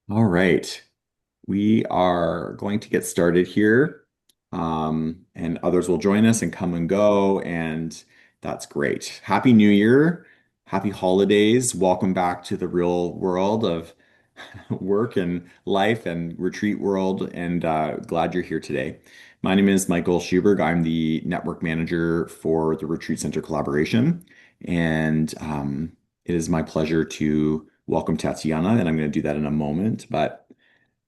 All right. We are going to get started here, and others will join us and come and go, and that's great. Happy New Year. Happy holidays. Welcome back to the real world of work and life and retreat world, and glad you're here today. My name is Michael Schuberg. I'm the network manager for the Retreat Center Collaboration, and it is my pleasure to welcome Tatyana, and I'm going to do that in a moment, but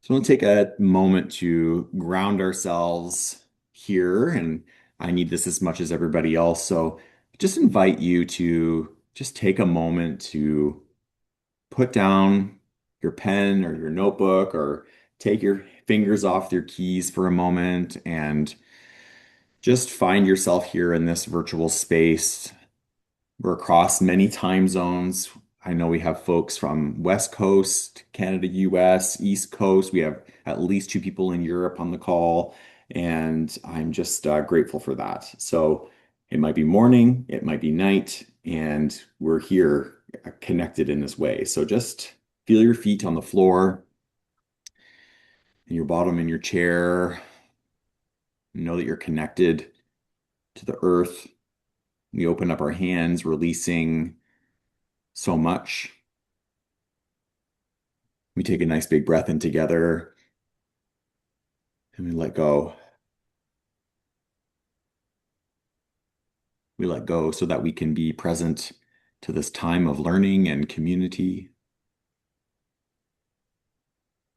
so we'll take a moment to ground ourselves here, and I need this as much as everybody else. So just invite you to just take a moment to put down your pen or your notebook or take your fingers off your keys for a moment and just find yourself here in this virtual space. We're across many time zones. I know we have folks from West Coast, Canada, US, East Coast. We have at least two people in Europe on the call, and I'm just grateful for that. So it might be morning, it might be night, and we're here connected in this way. So just feel your feet on the floor and your bottom in your chair. Know that you're connected to the earth. We open up our hands, releasing so much. We take a nice big breath in together and we let go. We let go so that we can be present to this time of learning and community.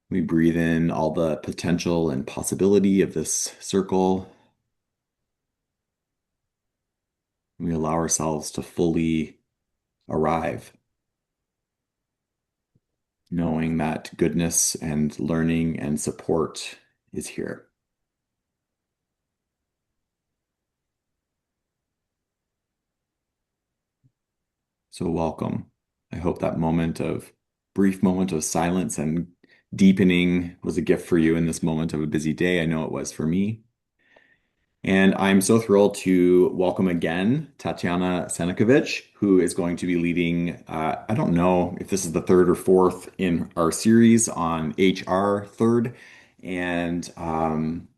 We breathe in all the potential and possibility of this circle. We allow ourselves to fully arrive, knowing that goodness and learning and support is here. So welcome. I hope that brief moment of silence and deepening was a gift for you in this moment of a busy day. I know it was for me. And I'm so thrilled to welcome again Tatyana Sanikovich, who is going to be leading, I don't know if this is the third or fourth in our series on HR third. And I'm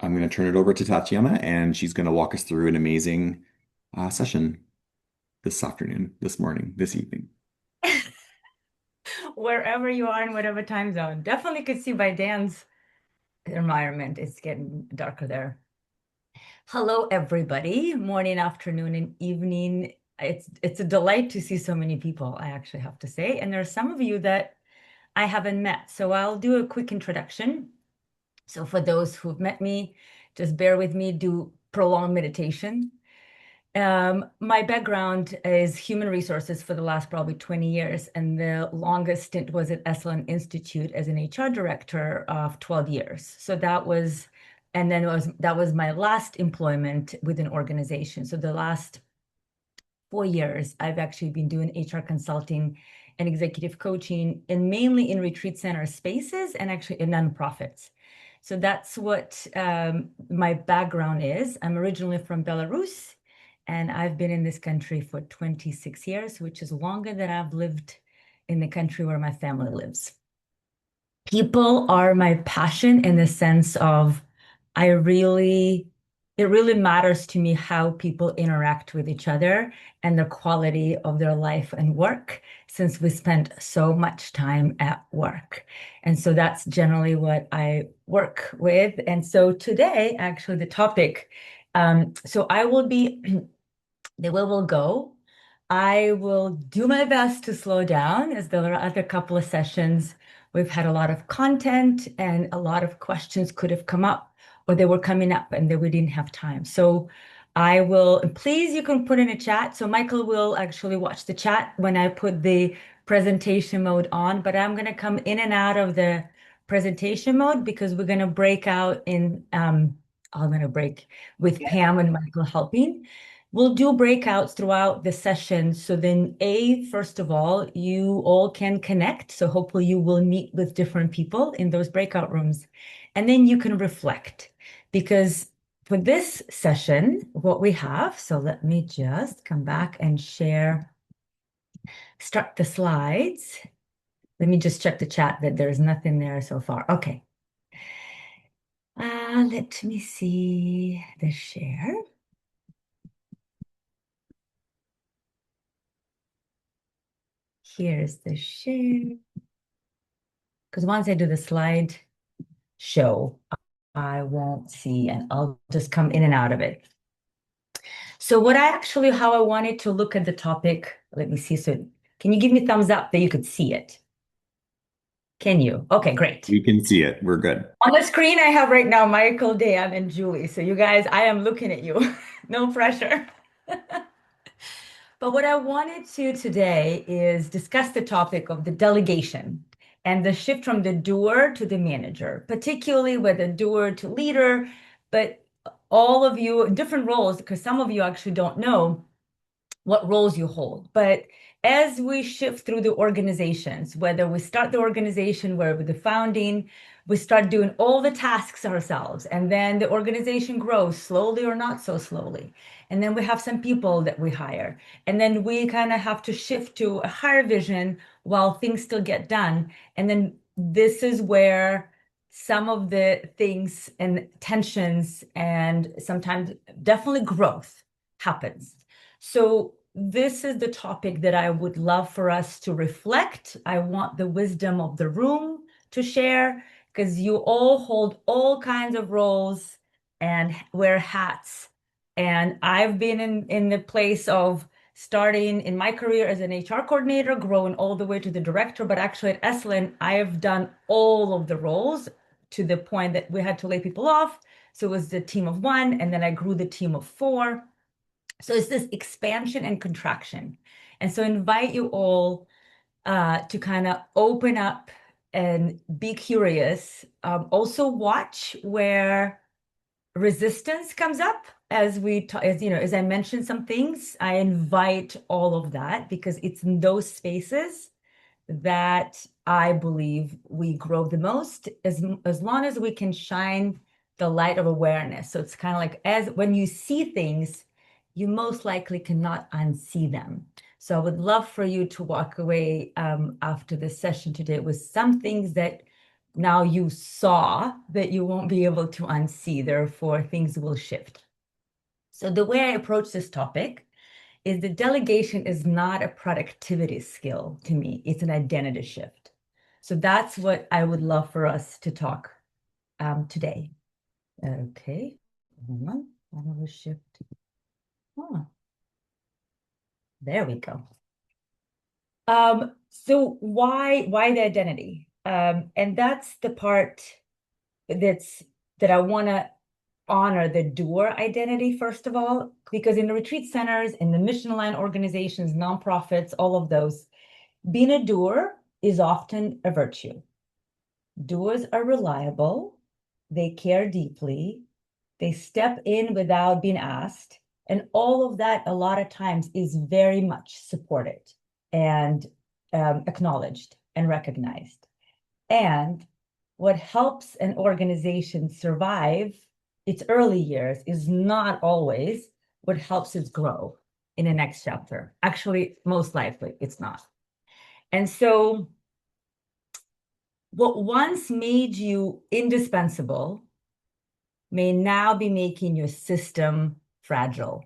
going to turn it over to Tatyana, and she's going to walk us through an amazing session this afternoon, this morning, this evening. Wherever you are in whatever time zone. Definitely could see by Dan's environment. It's getting darker there. Hello, everybody. Morning, afternoon, and evening. It's a delight to see so many people, I actually have to say. And there are some of you that I haven't met. So I'll do a quick introduction. So for those who've met me, just bear with me, do prolonged meditation. My background is human resources for the last probably 20 years, and the longest stint was at Esalen Institute as an HR director of 12 years. So that was my last employment with an organization. So the last 4 years, I've actually been doing HR consulting and executive coaching, and mainly in retreat center spaces and actually in nonprofits. So that's what my background is. I'm originally from Belarus, and I've been in this country for 26 years, which is longer than I've lived in the country where my family lives. People are my passion in the sense of I really, it really matters to me how people interact with each other and the quality of their life and work, since we spend so much time at work. And so that's generally what I work with. And so today, actually, the topic, so I will be the way we'll go. I will do my best to slow down as there are other couple of sessions. We've had a lot of content and a lot of questions could have come up or they were coming up and then we didn't have time. So I will, please, you can put in a chat. So Michael will actually watch the chat when I put the presentation mode on, but I'm going to come in and out of the presentation mode because we're going to break out in, I'm going to break with Pam and Michael helping. We'll do breakouts throughout the session. So then, first of all, you all can connect. So hopefully you will meet with different people in those breakout rooms. And then you can reflect. Because for this session, what we have, so let me just come back and share, start the slides. Let me just check the chat that there's nothing there so far. Okay. Let me see the share. Here's the share. Because once I do the slide show, I won't see and I'll just come in and out of it. So how I wanted to look at the topic, let me see. So can you give me thumbs up that you could see it? Can you? Okay, great. We can see it. We're good. On the screen I have right now Michael, Dan, and Julie. So you guys, I am looking at you. No pressure. But what I wanted to today is discuss the topic of the delegation and the shift from the doer to the manager, particularly with the doer to leader, but all of you in different roles, because some of you actually don't know what roles you hold. But as we shift through the organizations, whether we start the organization where with the founding, we start doing all the tasks ourselves, and then the organization grows slowly or not so slowly. And then we have some people that we hire, and then we kind of have to shift to a higher vision while things still get done. And then this is where some of the things and tensions and sometimes definitely growth happens. So this is the topic that I would love for us to reflect. I want the wisdom of the room to share because you all hold all kinds of roles and wear hats. And I've been in the place of starting in my career as an HR coordinator, growing all the way to the director. But actually at Esalen, I have done all of the roles to the point that we had to lay people off. So it was the team of one, and then I grew the team of four. So it's this expansion and contraction. And so I invite you all to kind of open up and be curious. Also watch where resistance comes up as I mentioned some things. I invite all of that because it's in those spaces that I believe we grow the most as long as we can shine the light of awareness. So it's kind of like as when you see things, you most likely cannot unsee them. So I would love for you to walk away after this session today with some things that now you saw that you won't be able to unsee. Therefore, things will shift. So the way I approach this topic is that delegation is not a productivity skill to me. It's an identity shift. So that's what I would love for us to talk today. Okay, hold on. I will shift. Oh, there we go. So why the identity? And that's the part that I want to honor the doer identity, first of all, because in the retreat centers, in the mission aligned organizations, nonprofits, all of those, being a doer is often a virtue. Doers are reliable, they care deeply, they step in without being asked, and all of that a lot of times is very much supported and acknowledged and recognized. And what helps an organization survive its early years is not always what helps it grow in the next chapter. Actually, most likely it's not. And so what once made you indispensable may now be making your system fragile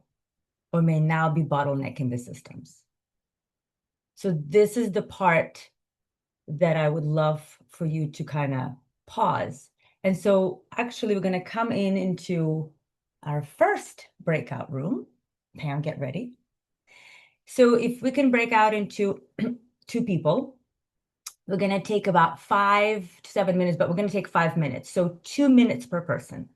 or may now be bottlenecking the systems. So this is the part that I would love for you to kind of pause. And so actually we're going to come into our first breakout room. Pam, get ready. So if we can break out into two people, we're going to take about 5 to 7 minutes, but we're going to take 5 minutes. So 2 minutes per person.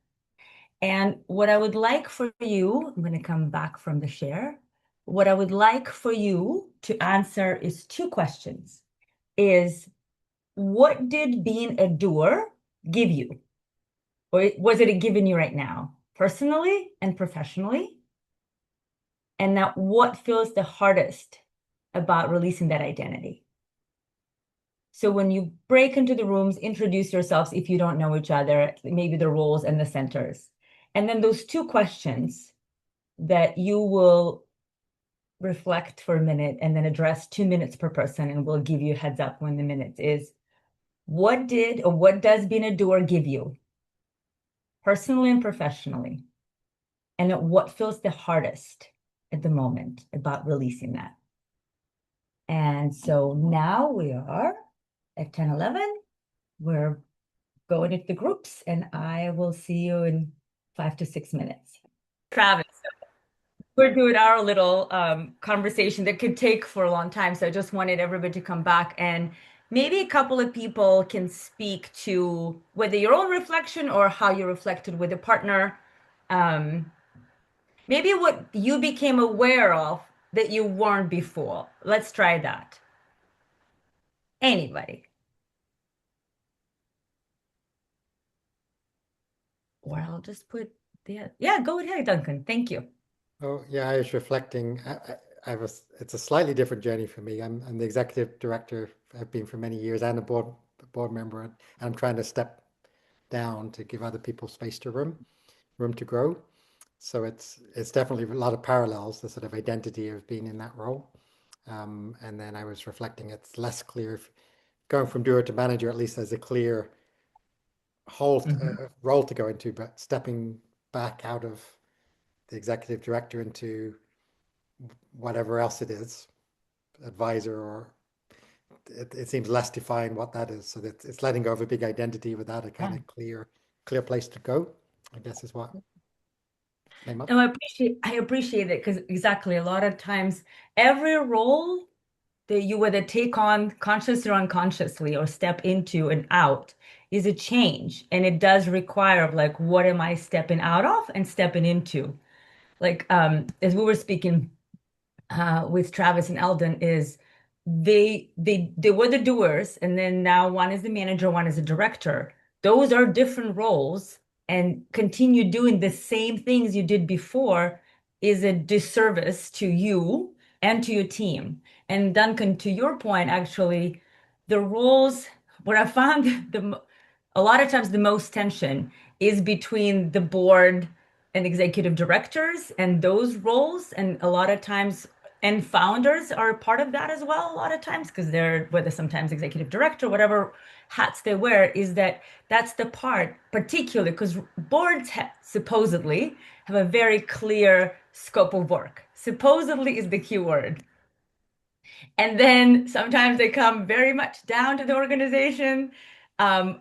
And what I would like for you, I'm going to come back from the share. What I would like for you to answer is 2 questions. What did being a doer give you? Or was it giving you right now, personally and professionally? And now what feels the hardest about releasing that identity? So when you break into the rooms, introduce yourselves if you don't know each other, maybe the roles and the centers. And then those 2 questions that you will reflect for a minute and then address 2 minutes per person, and we'll give you a heads up when the minutes is. What did or what does being a doer give you, personally and professionally? And what feels the hardest at the moment about releasing that? And so now we are at 10:11. We're going into the groups, and I will see you in 5 to 6 minutes. Travis, we're doing our little conversation that could take for a long time. So I just wanted everybody to come back, and maybe a couple of people can speak to whether your own reflection or how you reflected with a partner. Um, Maybe what you became aware of that you weren't before. Let's try that. Anybody? Or I'll just put the, yeah, go ahead, Duncan. Thank you. Oh, yeah, I was reflecting. It's a slightly different journey for me. I'm the executive director. I've been for many years and a board member, and I'm trying to step down to give other people space to room to grow. So it's definitely a lot of parallels, the sort of identity of being in that role. And then I was reflecting, it's less clear if going from doer to manager, at least there's a clear Mhm. role to go into, but stepping back out of the executive director into whatever else it is, advisor, or it seems less defined what that is. So that it's letting go of a big identity without a kind Yeah. of clear place to go, I guess is what came No, up. I appreciate it because exactly a lot of times every role that you whether take on consciously or unconsciously or step into and out is a change. And it does require of like what am I stepping out of and stepping into? Like as we were speaking with Travis and Eldon is they were the doers, and then now one is the manager, one is the director. Those are different roles, and continue doing the same things you did before is a disservice to you and to your team. And Duncan, to your point, actually, the roles where I found a lot of times the most tension is between the board and executive directors and those roles, and a lot of times and founders are part of that as well a lot of times because they're whether sometimes executive director whatever hats they wear is that's the part particularly because boards supposedly have a very clear scope of work supposedly is the key word, and then sometimes they come very much down to the organization, um,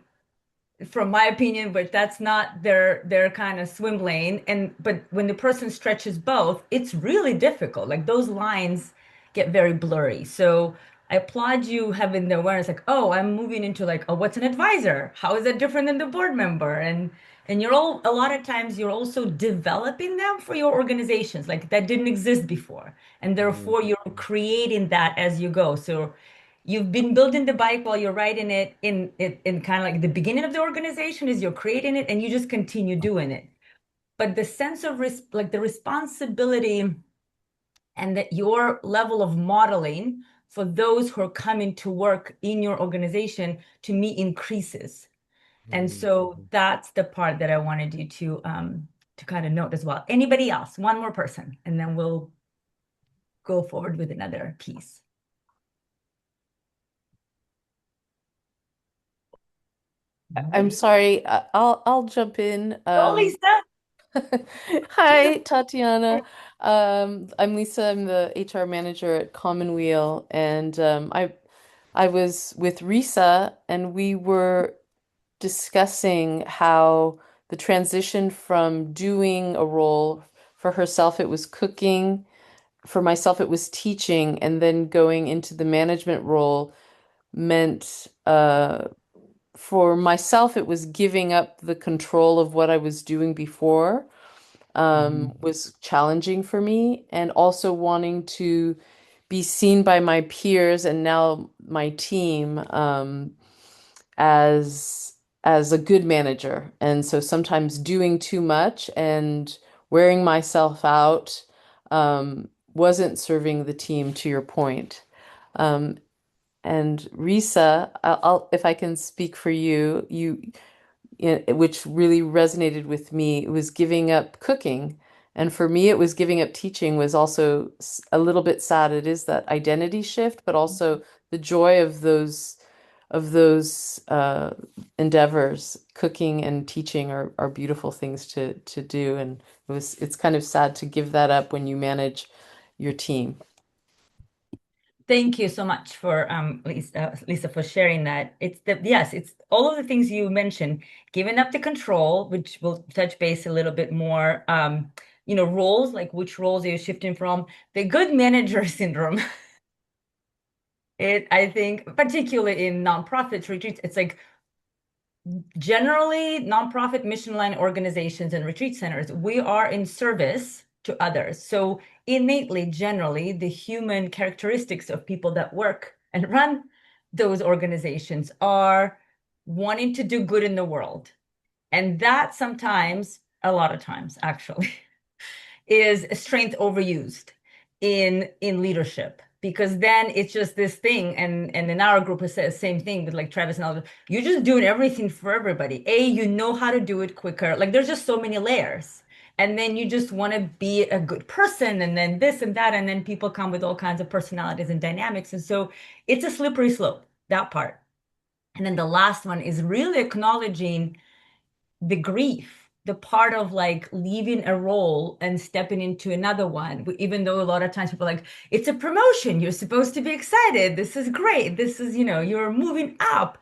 from my opinion, but that's not their kind of swim lane. And but when the person stretches both, it's really difficult. Like those lines get very blurry. So I applaud you having the awareness, like, oh, I'm moving into like, oh, what's an advisor? How is that different than the board member? And you're all a lot of times you're also developing them for your organizations, like that didn't exist before. And Mm, therefore you're creating that as you go. So you've been building the bike while you're riding it in kind of like the beginning of the organization is you're creating it and you just continue doing it. But the sense of like the responsibility and that your level of modeling for those who are coming to work in your organization to me increases. And mm, so mm. that's the part that I wanted you to kind of note as well. Anybody else? One more person, and then we'll go forward with another piece. I'm Nobody? sorry, I'll jump in. Oh, Lisa. Hi, Tatyana. I'm Lisa. I'm the HR manager at Commonweal, and I was with Risa, and we were discussing how the transition from doing a role for herself, it was cooking. For myself, it was teaching, and then going into the management role meant for myself, it was giving up the control of what I was doing before, Mhm. was challenging for me, and also wanting to be seen by my peers and now my team, as a good manager. And so sometimes doing too much and wearing myself out, wasn't serving the team, to your point. Um, and Risa, if I can speak for you, which really resonated with me, it was giving up cooking. And for me, it was giving up teaching was also a little bit sad. It is that identity shift, but also the joy of those endeavors. Cooking and teaching are beautiful things to do, and it's kind of sad to give that up when you manage your team. Thank you so much for Lisa, for sharing that. Yes, it's all of the things you mentioned, giving up the control, which we'll touch base a little bit more. Roles, like which roles are you shifting from? The good manager syndrome. I think, particularly in nonprofit retreats, it's like generally nonprofit mission line organizations and retreat centers, we are in service to others. So innately, generally, the human characteristics of people that work and run those organizations are wanting to do good in the world. And that sometimes, a lot of times actually, is strength overused in leadership, because then it's just this thing, and in our group it says same thing with like Travis and others. You're just doing everything for everybody. You know how to do it quicker. Like there's just so many layers. And then you just want to be a good person, and then this and that, and then people come with all kinds of personalities and dynamics. And so it's a slippery slope, that part. And then the last one is really acknowledging the grief, the part of like leaving a role and stepping into another one, even though a lot of times people are like, it's a promotion, you're supposed to be excited, this is great, this is, you're moving up.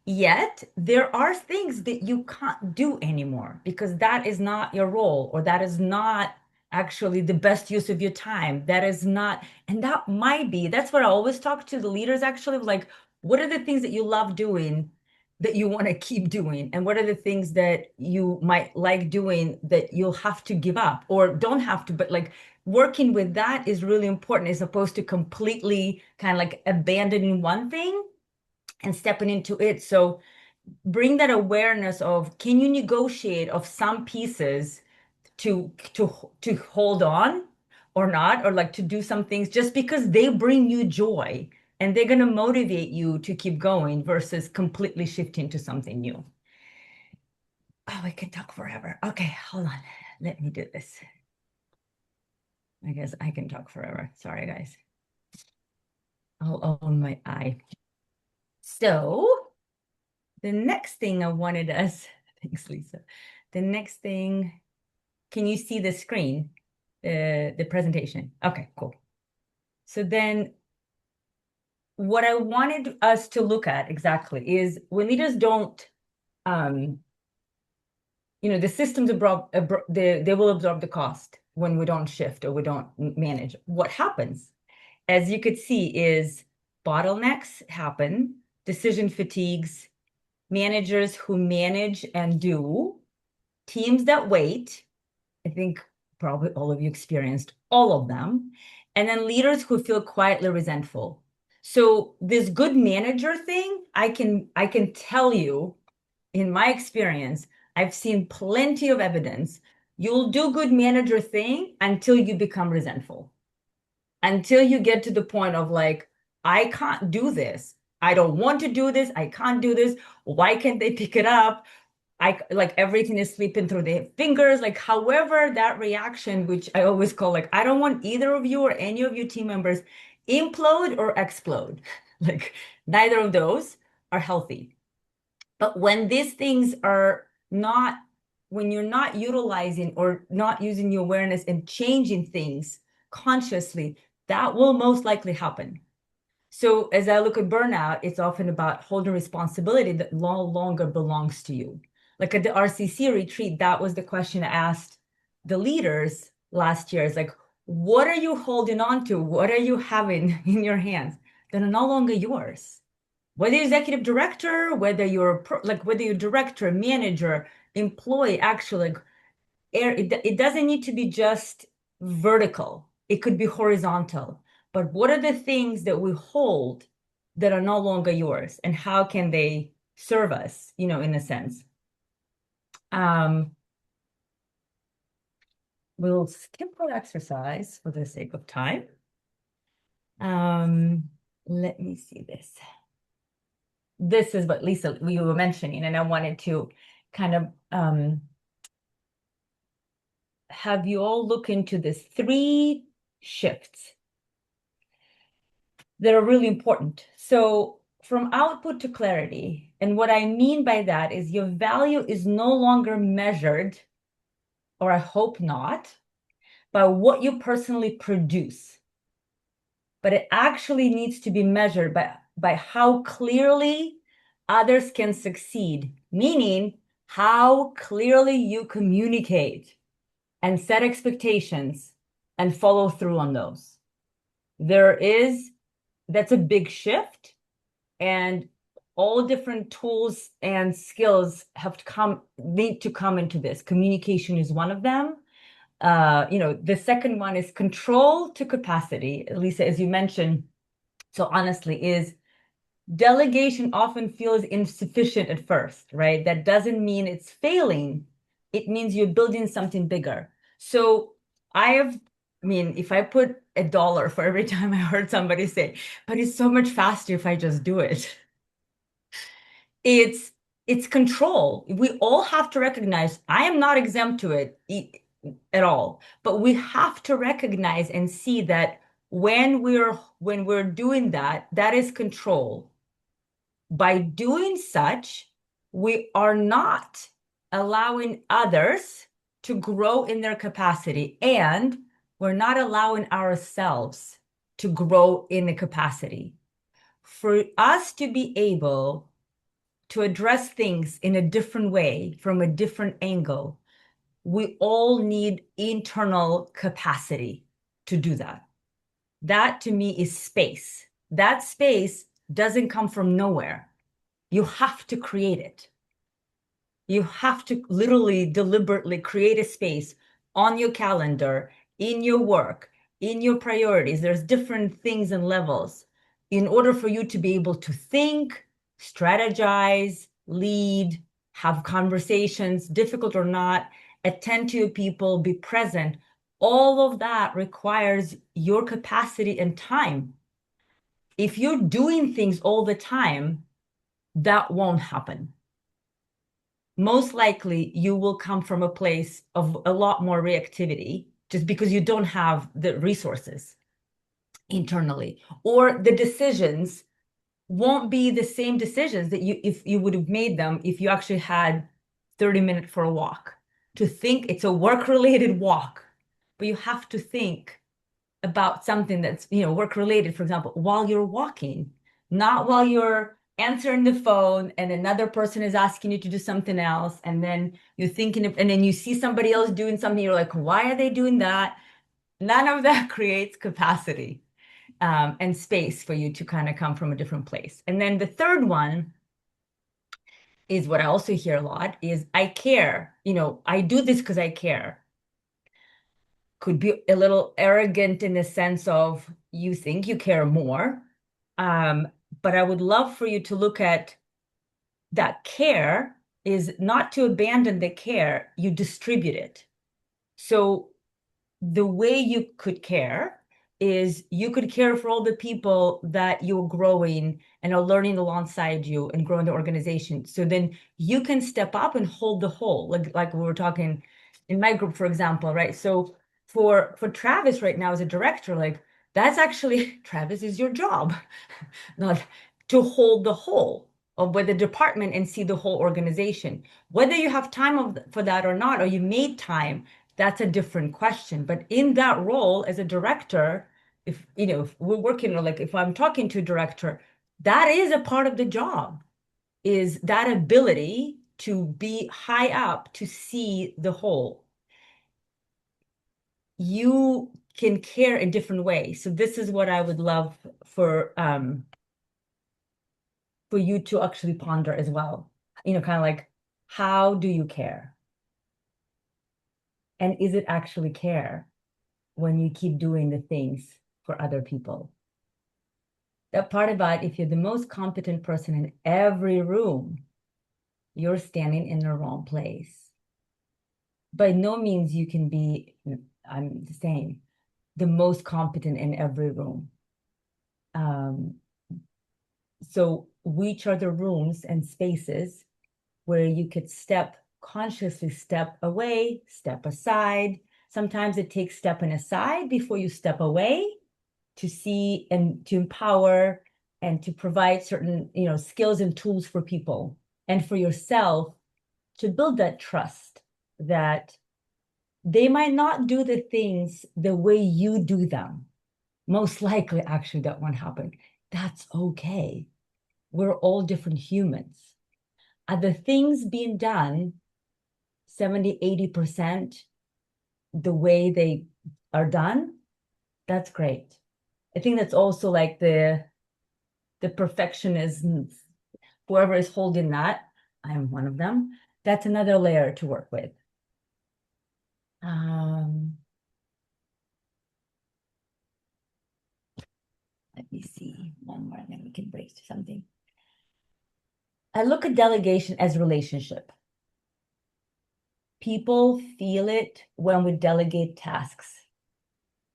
Yet there are things that you can't do anymore because that is not your role, or that is not actually the best use of your time. That is not, and that might be, that's what I always talk to the leaders actually, like, what are the things that you love doing that you want to keep doing? And what are the things that you might like doing that you'll have to give up or don't have to, but like working with that is really important, as opposed to completely kind of like abandoning one thing and stepping into it. So bring that awareness of, can you negotiate of some pieces to hold on or not, or like to do some things just because they bring you joy and they're going to motivate you to keep going versus completely shifting to something new. Oh, I can talk forever. Okay, hold on. Let me do this. I guess I can talk forever. Sorry, guys. I'll own my eye. So the next thing I wanted us, thanks, Lisa. The next thing, can you see the screen, the presentation? Okay, cool. So then what I wanted us to look at exactly is when leaders don't, the systems they will absorb the cost when we don't shift or we don't manage. What happens, as you could see, is bottlenecks happen, decision fatigues, managers who manage and do, teams that wait. I think probably all of you experienced all of them. And then leaders who feel quietly resentful. So this good manager thing, I can tell you, in my experience, I've seen plenty of evidence. You'll do good manager thing until you become resentful. Until you get to the point of like, I can't do this. I don't want to do this. I can't do this. Why can't they pick it up? I like everything is slipping through their fingers. Like, however, that reaction, which I always call like, I don't want either of you or any of your team members implode or explode. Like, neither of those are healthy. But when these things are not, when you're not utilizing or not using your awareness and changing things consciously, that will most likely happen. So as I look at burnout, it's often about holding responsibility that no longer belongs to you. Like at the RCC retreat, that was the question I asked the leaders last year. It's like, what are you holding on to? What are you having in your hands that are no longer yours? Whether you're executive director, whether you're whether you're director, manager, employee, actually, like, it doesn't need to be just vertical. It could be horizontal. But what are the things that we hold that are no longer yours, and how can they serve us, in a sense? We'll skip our exercise for the sake of time. Let me see this. This is what Lisa, we were mentioning, and I wanted to kind of have you all look into this 3 shifts that are really important. So from output to clarity, and what I mean by that is your value is no longer measured, or I hope not, by what you personally produce, but it actually needs to be measured by how clearly others can succeed, meaning how clearly you communicate and set expectations and follow through on those. That's a big shift, and all different tools and skills need to come into this. Communication is one of them. The second one is control to capacity. Lisa, as you mentioned, so honestly, is delegation often feels insufficient at first, right? That doesn't mean it's failing. It means you're building something bigger. So if I put $1 for every time I heard somebody say, but it's so much faster if I just do it. It's control. We all have to recognize I am not exempt to it at all, but we have to recognize and see that when we're doing that, that is control. By doing such, we are not allowing others to grow in their capacity, and we're not allowing ourselves to grow in the capacity. For us to be able to address things in a different way, from a different angle, we all need internal capacity to do that. That to me is space. That space doesn't come from nowhere. You have to create it. You have to literally, deliberately create a space on your calendar, in your work, in your priorities. There's different things and levels in order for you to be able to think, strategize, lead, have conversations, difficult or not, attend to your people, be present. All of that requires your capacity and time. If you're doing things all the time, that won't happen. Most likely you will come from a place of a lot more reactivity just because you don't have the resources internally, or the decisions won't be the same decisions that if you would have made them if you actually had 30 minutes for a walk. To think it's a work-related walk, but you have to think about something that's work-related, for example, while you're walking, not while you're answering the phone and another person is asking you to do something else, and then you're thinking and then you see somebody else doing something, you're like, why are they doing that? None of that creates capacity and space for you to kind of come from a different place. And then the third one is what I also hear a lot is I care. I do this because I care. Could be a little arrogant in the sense of you think you care more. But I would love for you to look at that care is not to abandon the care, you distribute it. So the way you could care is you could care for all the people that you're growing and are learning alongside you and growing the organization. So then you can step up and hold the whole, like we were talking in my group, for example, right? So for Travis right now as a director, like that's actually, Travis, is your job, not to hold the whole of the department and see the whole organization. Whether you have time for that or not, or you made time, that's a different question. But in that role as a director, if we're working, or like if I'm talking to a director, that is a part of the job, is that ability to be high up to see the whole. You can care in different ways. So this is what I would love for you to actually ponder as well. Kind of like, how do you care? And is it actually care when you keep doing the things for other people? That part about if you're the most competent person in every room, you're standing in the wrong place. By no means you can be, I'm saying, the most competent in every room. So which are the rooms and spaces where you could consciously step away, step aside, Sometimes it takes stepping aside before you step away to see and to empower and to provide certain, skills and tools for people and for yourself to build that trust that they might not do the things the way you do them. Most likely, actually, that won't happen. That's okay. We're all different humans. Are the things being done 70, 80% the way they are done? That's great. I think that's also like the perfectionism, whoever is holding that, I'm one of them. That's another layer to work with. Let me see one more, and then we can break to something. I look at delegation as relationship. People feel it when we delegate tasks.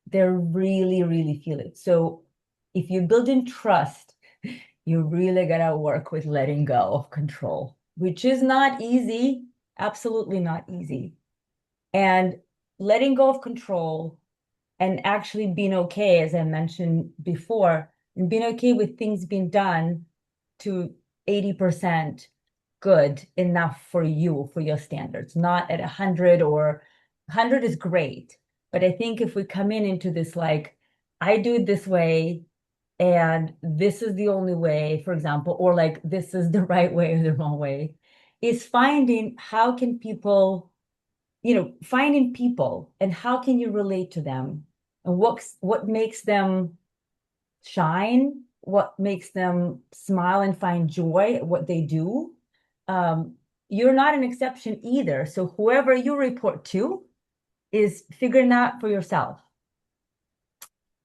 They really, really feel it. So if you build in trust, you really gotta work with letting go of control, which is not easy, absolutely not easy. And letting go of control and actually being okay, as I mentioned before, and being okay with things being done to 80% good enough for you, for your standards, not at 100, or 100 is great. But I think if we come into this, like, I do it this way, and this is the only way, for example, or like this is the right way or the wrong way, is finding how can people, finding people and how can you relate to them and what makes them shine, what makes them smile and find joy at what they do. You're not an exception either. So whoever you report to is figuring out for yourself.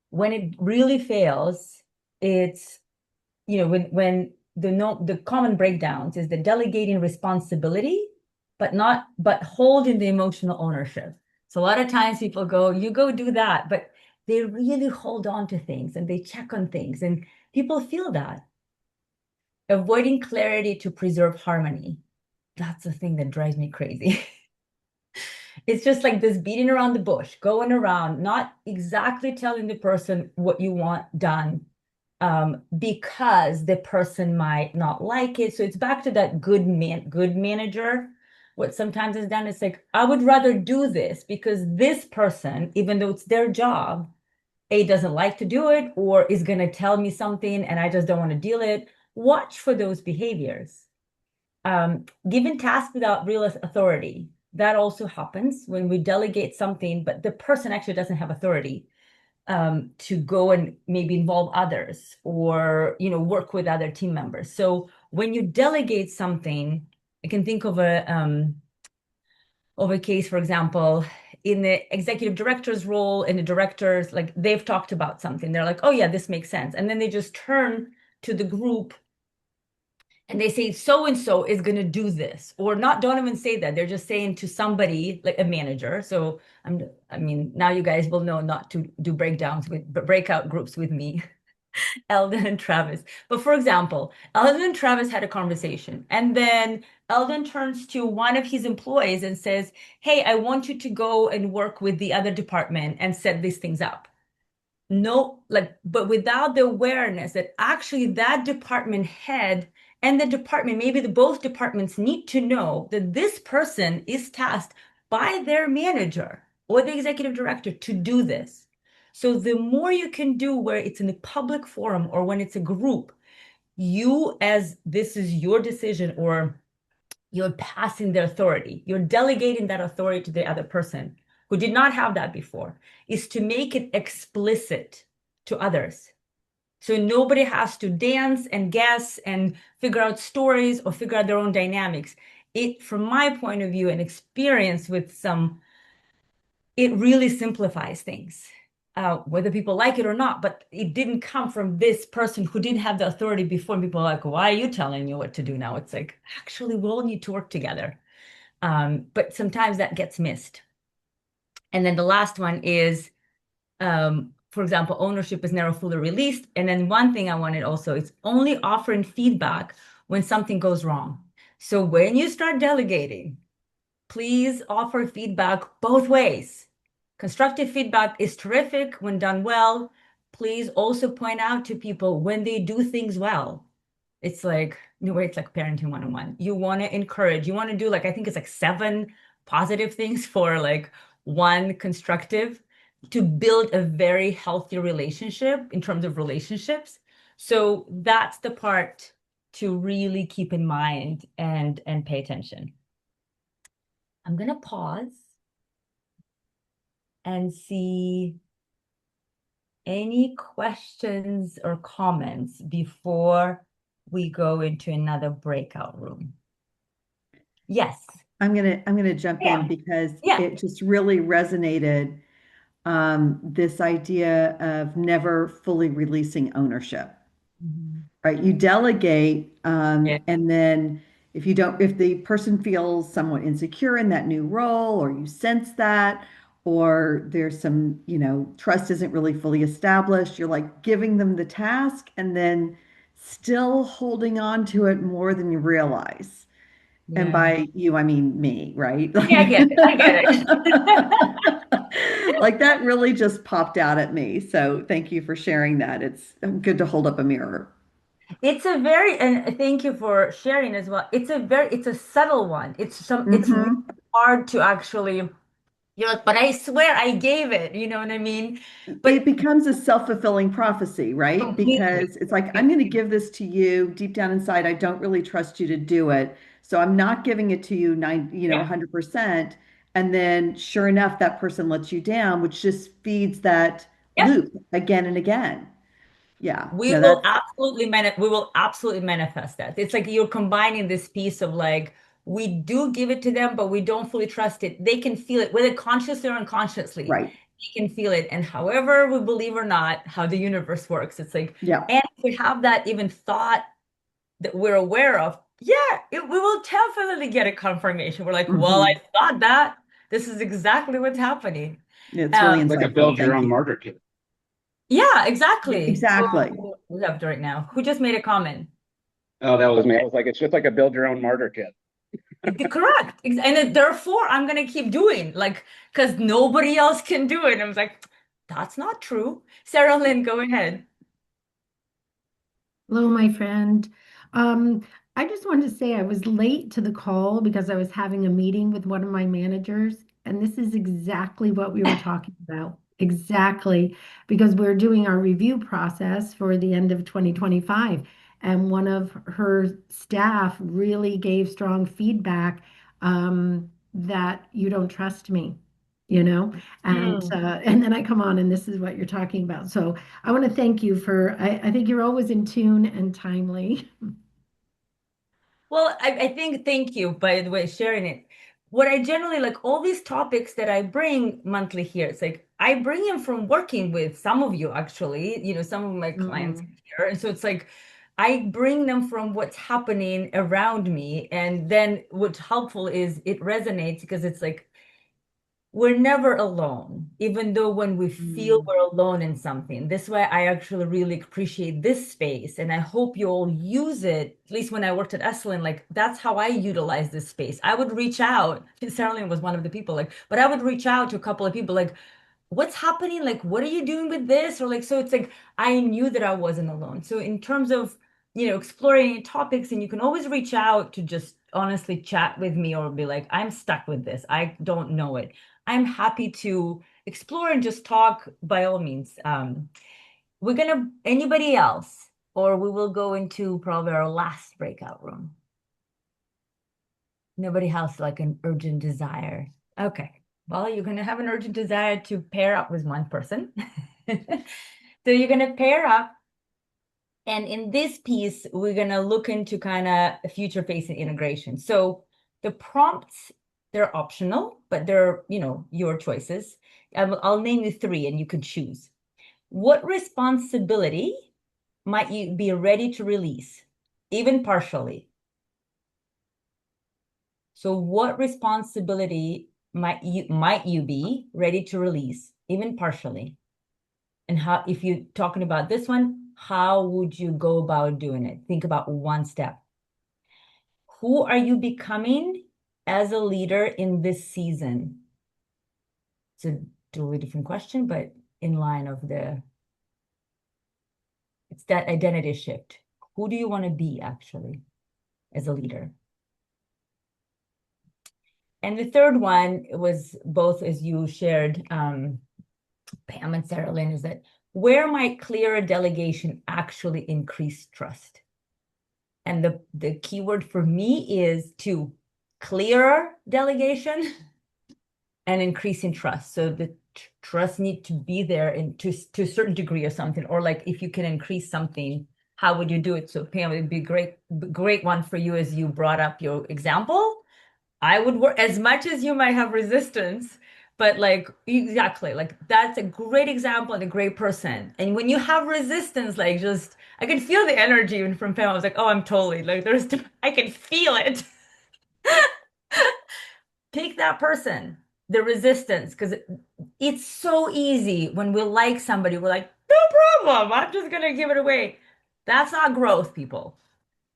When it really fails, it's, when the common breakdowns is the delegating responsibility, but holding the emotional ownership. So a lot of times people go, you go do that, but they really hold on to things and they check on things, and people feel that. Avoiding clarity to preserve harmony. That's the thing that drives me crazy. It's just like this beating around the bush, going around, not exactly telling the person what you want done, because the person might not like it. So it's back to that good manager. What sometimes is done is like, I would rather do this because this person, even though it's their job, A, doesn't like to do it, or is going to tell me something and I just don't want to deal it. Watch for those behaviors. Giving tasks without real authority. That also happens when we delegate something, but the person actually doesn't have authority to go and maybe involve others or, work with other team members. So when you delegate something, I can think of a case, for example, in the executive director's role, and the directors, like, they've talked about something. They're like, oh yeah, this makes sense. And then they just turn to the group and they say, so and so is going to do this, or not, don't even say that. They're just saying to somebody, like a manager. So now you guys will know not to do breakout groups with me, Eldon and Travis. But for example, Eldon and Travis had a conversation, and then Eldon turns to one of his employees and says, hey, I want you to go and work with the other department and set these things up. No, but without the awareness that actually that department head and the department, maybe both departments need to know that this person is tasked by their manager or the executive director to do this. So the more you can do where it's in a public forum or when it's a group, you, as this is your decision, or you're passing the authority, you're delegating that authority to the other person who did not have that before, is to make it explicit to others. So nobody has to dance and guess and figure out stories or figure out their own dynamics. It, from my point of view and experience with it really simplifies things, whether people like it or not. But it didn't come from this person who didn't have the authority before. And people are like, why are you telling me what to do now? It's like, actually, we all need to work together. But sometimes that gets missed. And then the last one is, for example, ownership is never fully released. And then one thing I wanted also is only offering feedback when something goes wrong. So when you start delegating, please offer feedback both ways. Constructive feedback is terrific when done well. Please also point out to people when they do things well. It's like, in a way, it's like parenting 101. You want to encourage, you want to do like, I think it's like 7 positive things for like 1 constructive to build a very healthy relationship in terms of relationships. So that's the part to really keep in mind and pay attention. I'm gonna pause and see any questions or comments before we go into another breakout room. Yes. I'm gonna jump Yeah. in because Yeah. it just really resonated, this idea of never fully releasing ownership. Right? You delegate, Yeah. and then if the person feels somewhat insecure in that new role, or you sense that, or there's some, trust isn't really fully established, you're like giving them the task and then still holding on to it more than you realize. And Yeah. by you, I mean me, right? Yeah, I get it. I get it. Like that really just popped out at me. So thank you for sharing that. It's good to hold up a mirror. It's a very, and thank you for sharing as well. It's a subtle one. It's really Hmm. hard to actually, but I swear I gave it, you know what I mean? But It becomes a self-fulfilling prophecy, right? completely. Because it's like, I'm going to give this to you. Deep down inside, I don't really trust you to do it. So I'm not giving it to you 100%. And then sure enough, that person lets you down, which just feeds that Yes. loop again and again. Yeah. We No, will that's absolutely manifest that. It's like you're combining this piece of like we do give it to them, but we don't fully trust it. They can feel it, whether consciously or unconsciously. right. They can feel it. And however we believe or not, how the universe works, it's like, Yeah. and if we have that even thought that we're aware of, yeah, we will definitely get a confirmation. We're like, well, I Hmm. thought that. This is exactly what's happening. It's really Um, Like a insightful. build your Thank own you. martyr kit. yeah, exactly. Exactly. Oh, loved right now. Who just made a comment? Oh, that was me. I was like, it's just like a build your own martyr kit. Correct. Therefore, I'm going to keep doing like, because nobody else can do it. And I was like, that's not true. Sarah Lynn, go ahead. Hello, my friend. Um, I just wanted to say I was late to the call because I was having a meeting with one of my managers, and this is exactly what we were talking about. Exactly, because we're doing our review process for the end of 2025, and one of her staff really gave strong feedback, that you don't trust me, you know, Hmm. and then I come on and this is what you're talking about. So I want to thank you for, I think you're always in tune and timely. Well, I think thank you, by the way, sharing it. What I generally like, all these topics that I bring monthly here, it's like I bring them from working with some of you, actually, some of my clients Mm. here. And so it's like I bring them from what's happening around me. And then what's helpful is it resonates because it's like we're never alone, even though when we feel Mm. we're alone in something. This is why I actually really appreciate this space. And I hope you all use it. At least when I worked at Esalen, like that's how I utilize this space. I would reach out. Sarah Lynn was one of the people, like, but I would reach out to a couple of people, like, what's happening? Like, what are you doing with this? Or like, so it's like I knew that I wasn't alone. So in terms of, exploring topics, and you can always reach out to just honestly chat with me or be like, I'm stuck with this. I don't know it. I'm happy to explore and just talk by all means. Anybody else, or we will go into probably our last breakout room. Nobody has like an urgent desire. Okay. Well, you're going to have an urgent desire to pair up with one person. So you're going to pair up. And in this piece, we're going to look into kind of future facing integration. So the prompts, they're optional, but they're, your choices. I'll name you 3 and you can choose. What responsibility might you be ready to release, even partially? So what responsibility might you be ready to release, even partially? And how, if you're talking about this one, how would you go about doing it? Think about one step. Who are you becoming as a leader in this season? So totally different question, but in line of it's that identity shift. Who do you want to be actually as a leader? And the third one was both, as you shared, Pam and Sarah Lynn, is that where might clearer delegation actually increase trust? And the key word for me is to clearer delegation and increasing trust. So the trust need to be there to a certain degree or something, or like if you can increase something, how would you do it? So Pam, it'd be great one for you as you brought up your example. I would work as much as you might have resistance, but like exactly, like that's a great example and a great person. And when you have resistance, like just I can feel the energy even from Pam. I was like, oh, I'm totally like I can feel it. Pick that person, the resistance, because it's so easy when we like somebody, we're like, no problem, I'm just gonna give it away. That's not growth, people.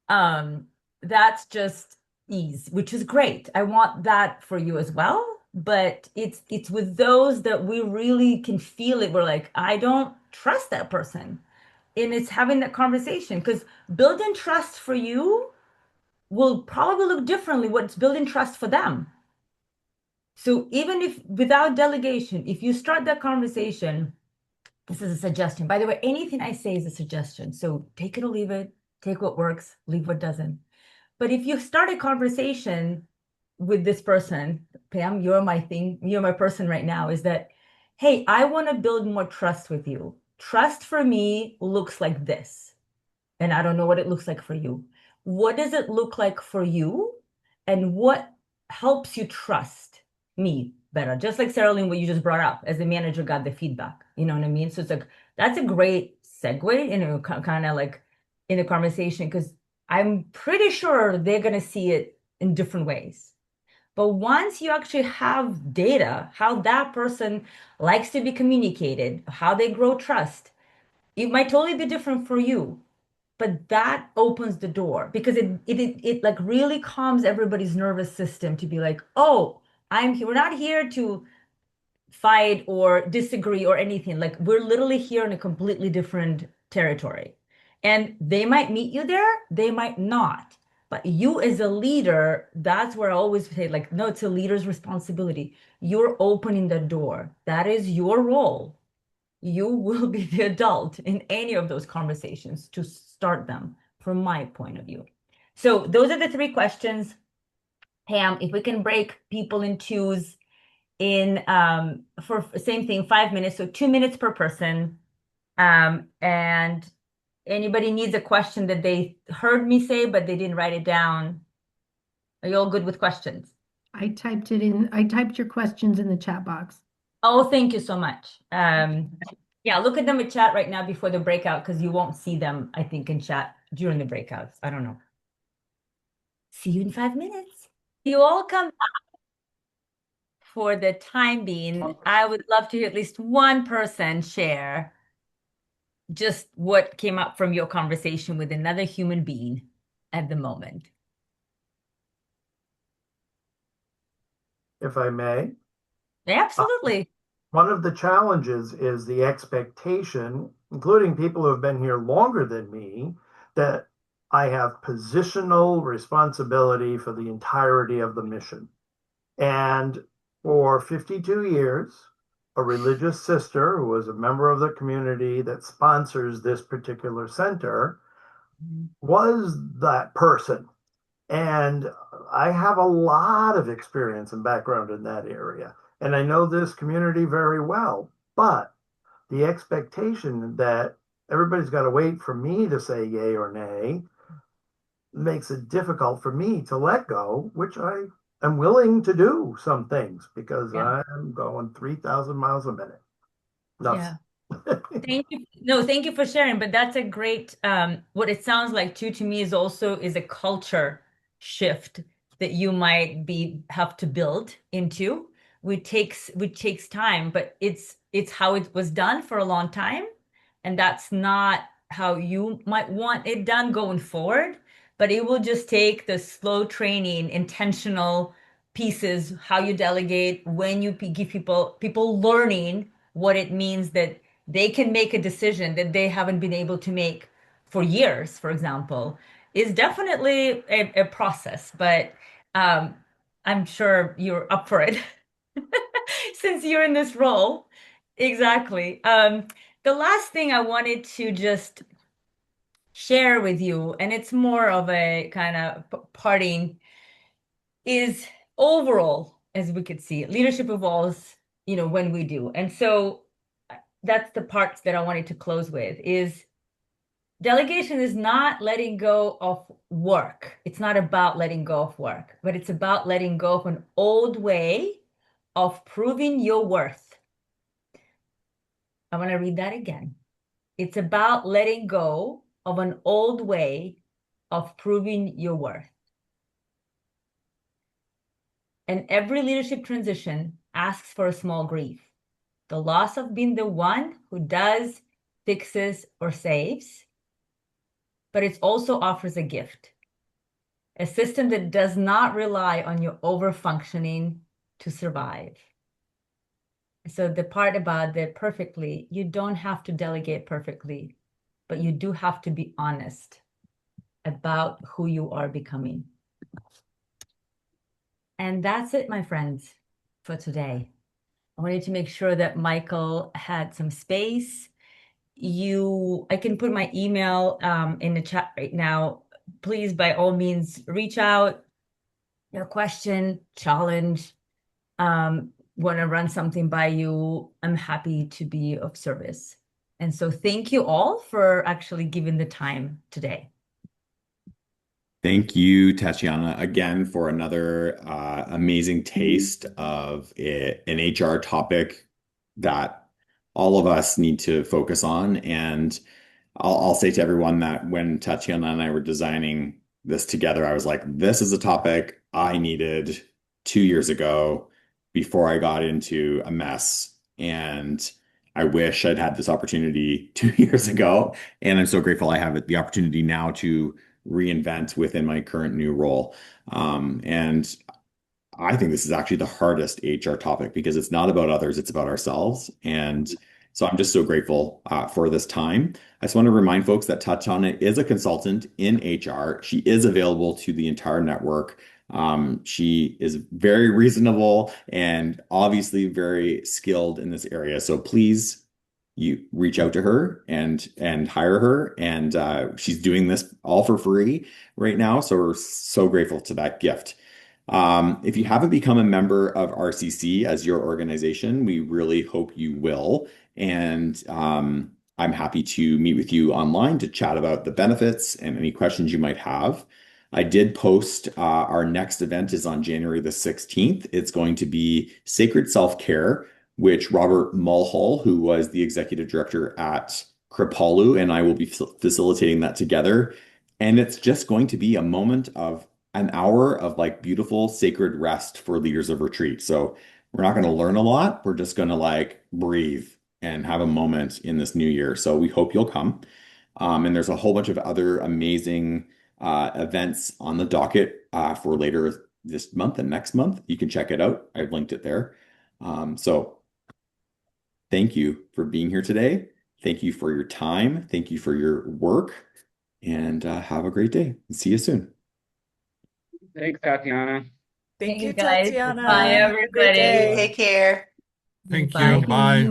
Um, that's just ease, which is great. I want that for you as well. But it's with those that we really can feel it. We're like, I don't trust that person. And it's having that conversation because building trust for you will probably look differently what's building trust for them. So even if without delegation, if you start that conversation, this is a suggestion. By the way, anything I say is a suggestion. So take it or leave it, take what works, leave what doesn't. But if you start a conversation with this person, Pam, you're my person right now, is that, hey, I want to build more trust with you. Trust for me looks like this. And I don't know what it looks like for you. What does it look like for you? And what helps you trust me better? Just like Sarah Lynn, what you just brought up as the manager got the feedback. You know what I mean? So it's like, that's a great segue, kind of like in the conversation, because I'm pretty sure they're going to see it in different ways. But once you actually have data, how that person likes to be communicated, how they grow trust, it might totally be different for you. But that opens the door because it like really calms everybody's nervous system to be like, oh, I'm here. We're not here to fight or disagree or anything. Like we're literally here in a completely different territory. And they might meet you there, they might not. But you as a leader, that's where I always say, like, no, it's a leader's responsibility. You're opening the door. That is your role. You will be the adult in any of those conversations to start them from my point of view. So those are the three questions. Pam, if we can break people in twos in for same thing, 5 minutes, so 2 minutes per person. And anybody needs a question that they heard me say, but they didn't write it down. Are you all good with questions? I typed your questions in the chat box. Oh, thank you so much. Yeah, look at them in chat right now before the breakout because you won't see them, I think, in chat during the breakouts. I don't know. See you in 5 minutes. You all come for the time being. I would love to hear at least one person share just what came up from your conversation with another human being at the moment. If I may. Absolutely. One of the challenges is the expectation, including people who have been here longer than me, that I have positional responsibility for the entirety of the mission. And for 52 years, a religious sister who was a member of the community that sponsors this particular center was that person. And I have a lot of experience and background in that area. And I know this community very well. But the expectation that everybody's got to wait for me to say yay or nay makes it difficult for me to let go, which I am willing to do some things because I'm going 3,000 miles a minute. Yeah. Thank you. No, thank you for sharing. But that's a great, what it sounds like too, to me is also is a culture shift that you might have to build into, which takes time, but it's how it was done for a long time. And that's not how you might want it done going forward, but it will just take the slow training, intentional pieces, how you delegate, when you give people learning what it means that they can make a decision that they haven't been able to make for years, for example, is definitely a process. But um, I'm sure you're up for it since you're in this role. Exactly. The last thing I wanted to just share with you, and it's more of a kind of parting, is overall, as we could see, leadership evolves, when we do. And so that's the parts that I wanted to close with is delegation is not letting go of work. It's not about letting go of work, but it's about letting go of an old way of proving your worth. I want to read that again. It's about letting go of an old way of proving your worth. And every leadership transition asks for a small grief. The loss of being the one who does, fixes, or saves. But it also offers a gift, a system that does not rely on your over-functioning to survive. So the part about the perfectly, you don't have to delegate perfectly, but you do have to be honest about who you are becoming. And that's it, my friends, for today. I wanted to make sure that Michael had some space. I can put my email in the chat right now. Please, by all means, reach out. Your question, challenge, want to run something by you. I'm happy to be of service. And so thank you all for actually giving the time today. Thank you, Tatyana, again for another amazing taste of an HR topic that all of us need to focus on. And I'll say to everyone that when Tatyana and I were designing this together, I was like, this is a topic I needed 2 years ago before I got into a mess. And I wish I'd had this opportunity 2 years ago. And I'm so grateful I have the opportunity now to reinvent within my current new role. And I think this is actually the hardest HR topic because it's not about others, it's about ourselves. And so I'm just so grateful for this time. I just want to remind folks that Tatyana is a consultant in HR. She is available to the entire network. She is very reasonable and obviously very skilled in this area. So please, you reach out to her and hire her. And she's doing this all for free right now. So we're so grateful to that gift. If you haven't become a member of RCC as your organization, we really hope you will. And I'm happy to meet with you online to chat about the benefits and any questions you might have. I did post our next event is on January the 16th. It's going to be Sacred Self-Care, which Robert Mulhall, who was the executive director at Kripalu, and I will be facilitating that together. And it's just going to be a moment of an hour of like beautiful sacred rest for leaders of retreat. So we're not going to learn a lot. We're just going to like breathe and have a moment in this new year. So we hope you'll come. And there's a whole bunch of other amazing events on the docket for later this month and next month. You can check it out. I've linked it there. So thank you for being here today. Thank you for your time. Thank you for your work. And have a great day. See you soon. Thanks, Tatyana. Thank Thank you, you, guys. Tatyana. Bye, Have a great everybody. day. Take care. Thank Bye. you. Bye.